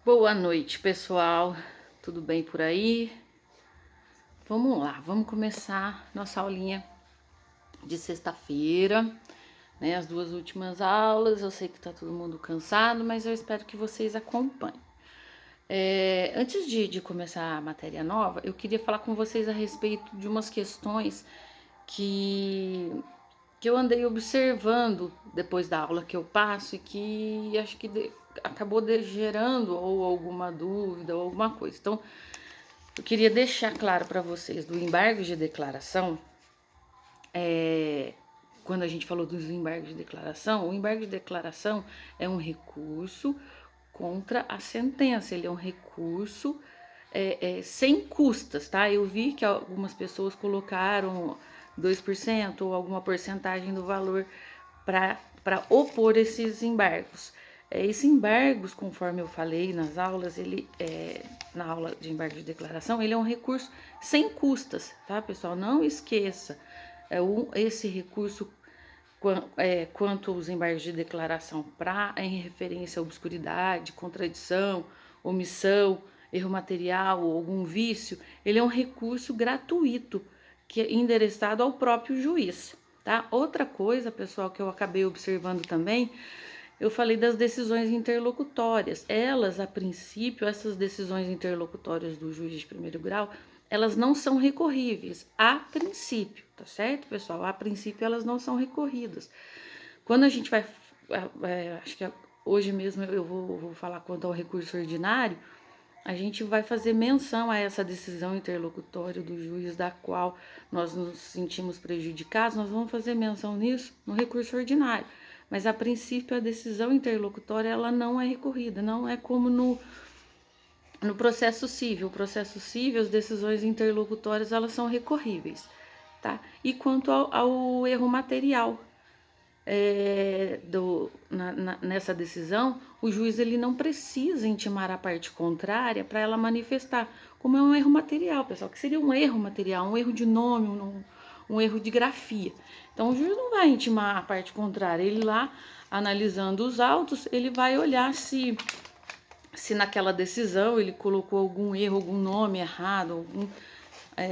Boa noite, pessoal. Tudo bem por aí? Vamos lá, vamos começar nossa aulinha de sexta-feira, né? As duas últimas aulas. Eu sei que tá todo mundo cansado, mas eu espero que vocês acompanhem. Antes de começar a matéria nova, eu queria falar com vocês a respeito de umas questões que, que eu andei observando depois da aula que eu passo e que acho que acabou gerando ou alguma dúvida ou alguma coisa. Então, eu queria deixar claro para vocês do embargo de declaração. Quando a gente falou dos embargos de declaração, o embargo de declaração é um recurso contra a sentença. Ele é um recurso sem custas, tá? Eu vi que algumas pessoas colocaram 2% ou alguma porcentagem do valor para opor esses embargos. Esses embargos, conforme eu falei nas aulas, na aula de embargo de declaração, ele é um recurso sem custas, tá, pessoal? Não esqueça, esse recurso quanto aos embargos de declaração em referência à obscuridade, contradição, omissão, erro material ou algum vício, ele é um recurso gratuito que é endereçado ao próprio juiz, tá? Outra coisa, pessoal, que eu acabei observando também, eu falei das decisões interlocutórias. Elas, a princípio, essas decisões interlocutórias do juiz de primeiro grau, elas não são recorríveis, a princípio, tá certo, pessoal? A princípio, elas não são recorridas. Quando a gente vai, acho que hoje mesmo eu vou falar quanto ao recurso ordinário, a gente vai fazer menção a essa decisão interlocutória do juiz da qual nós nos sentimos prejudicados, nós vamos fazer menção nisso no recurso ordinário. Mas, a princípio, a decisão interlocutória ela não é recorrida, não é como no processo civil. O processo civil, as decisões interlocutórias, elas são recorríveis, tá? E quanto ao erro material, nessa decisão, o juiz ele não precisa intimar a parte contrária para ela manifestar, como é um erro material, pessoal, que seria um erro material, um erro de nome, um erro de grafia. Então, o juiz não vai intimar a parte contrária, ele lá, analisando os autos, ele vai olhar se naquela decisão ele colocou algum erro, algum nome errado,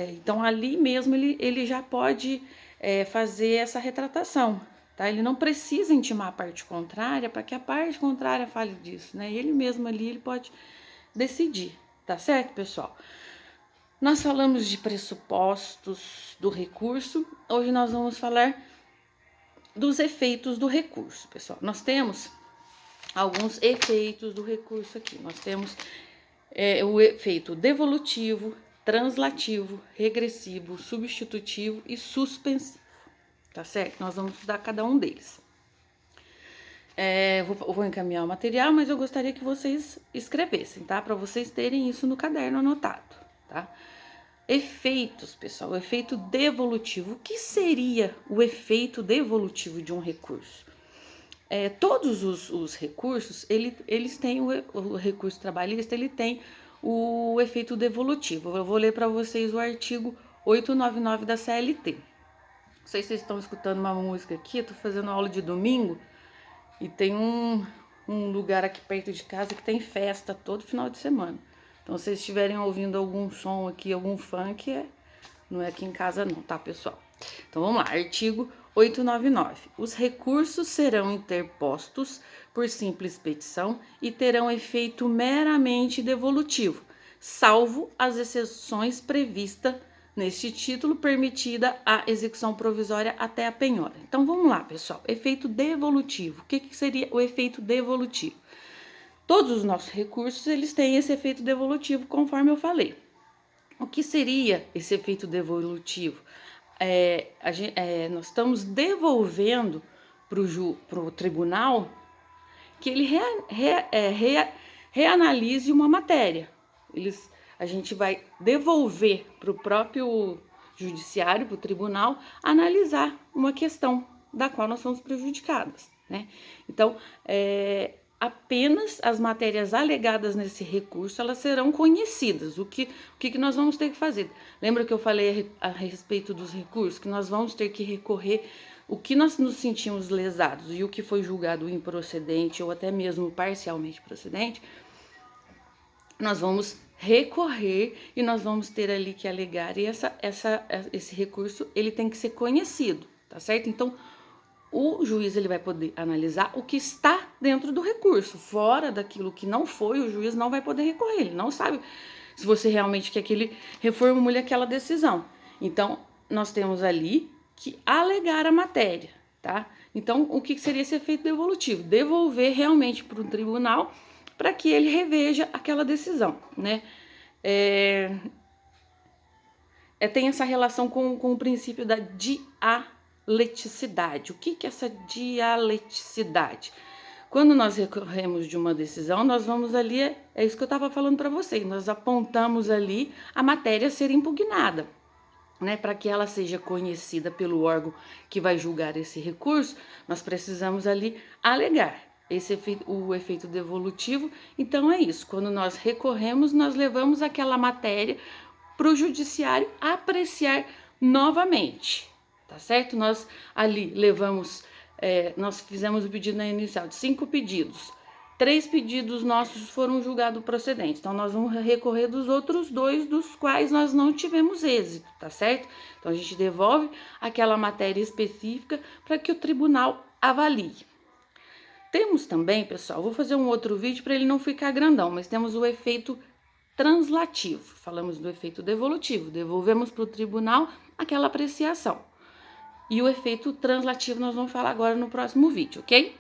então ali mesmo ele já pode fazer essa retratação, tá? Ele não precisa intimar a parte contrária para que a parte contrária fale disso, né? Ele mesmo ali ele pode decidir, tá certo, pessoal? Nós falamos de pressupostos do recurso, hoje nós vamos falar dos efeitos do recurso, pessoal. Nós temos alguns efeitos do recurso aqui. Nós temos o efeito devolutivo, translativo, regressivo, substitutivo e suspensivo, tá certo? Nós vamos estudar cada um deles. Vou encaminhar o material, mas eu gostaria que vocês escrevessem, tá? Para vocês terem isso no caderno anotado, tá? Efeitos, pessoal, o efeito devolutivo. O que seria o efeito devolutivo de um recurso? Todos os recursos, eles têm o recurso trabalhista, ele tem o efeito devolutivo. Eu vou ler para vocês o artigo 899 da CLT. Não sei se vocês estão escutando uma música aqui, eu tô fazendo aula de domingo e tem um lugar aqui perto de casa que tem festa todo final de semana. Então, se vocês estiverem ouvindo algum som aqui, algum funk, não é aqui em casa não, tá, pessoal? Então, vamos lá, artigo 899. Os recursos serão interpostos por simples petição e terão efeito meramente devolutivo, salvo as exceções previstas neste título, permitida a execução provisória até a penhora. Então, vamos lá, pessoal. Efeito devolutivo. O que seria o efeito devolutivo? Todos os nossos recursos, eles têm esse efeito devolutivo, conforme eu falei. O que seria esse efeito devolutivo? Nós estamos devolvendo para o tribunal que ele reanalise uma matéria. A gente vai devolver para o próprio judiciário, para o tribunal, analisar uma questão da qual nós somos prejudicadas, né? Então, apenas as matérias alegadas nesse recurso, elas serão conhecidas. O que nós vamos ter que fazer? Lembra que eu falei a respeito dos recursos? Que nós vamos ter que recorrer o que nós nos sentimos lesados e o que foi julgado improcedente ou até mesmo parcialmente procedente, nós vamos recorrer e nós vamos ter ali que alegar, e esse recurso ele tem que ser conhecido, tá certo? Então, o juiz ele vai poder analisar o que está dentro do recurso, fora daquilo que não foi, o juiz não vai poder recorrer, ele não sabe se você realmente quer que ele reformule aquela decisão. Então, nós temos ali que alegar a matéria, tá? Então, o que seria esse efeito devolutivo? Devolver realmente para o tribunal para que ele reveja aquela decisão, né? Tem essa relação com o princípio da dialeticidade. O que é essa dialeticidade? Quando nós recorremos de uma decisão, nós vamos ali, é isso que eu estava falando para vocês, nós apontamos ali a matéria a ser impugnada, né? Para que ela seja conhecida pelo órgão que vai julgar esse recurso, nós precisamos ali alegar o efeito devolutivo. Então é isso, quando nós recorremos, nós levamos aquela matéria para o judiciário apreciar novamente, tá certo? Nós ali levamos, nós fizemos o pedido na inicial de 5 pedidos, 3 pedidos nossos foram julgados procedentes, então nós vamos recorrer dos outros 2, dos quais nós não tivemos êxito, tá certo? Então a gente devolve aquela matéria específica para que o tribunal avalie. Temos também, pessoal, vou fazer um outro vídeo para ele não ficar grandão, mas temos o efeito translativo. Falamos do efeito devolutivo, devolvemos para o tribunal aquela apreciação. E o efeito translativo nós vamos falar agora no próximo vídeo, ok?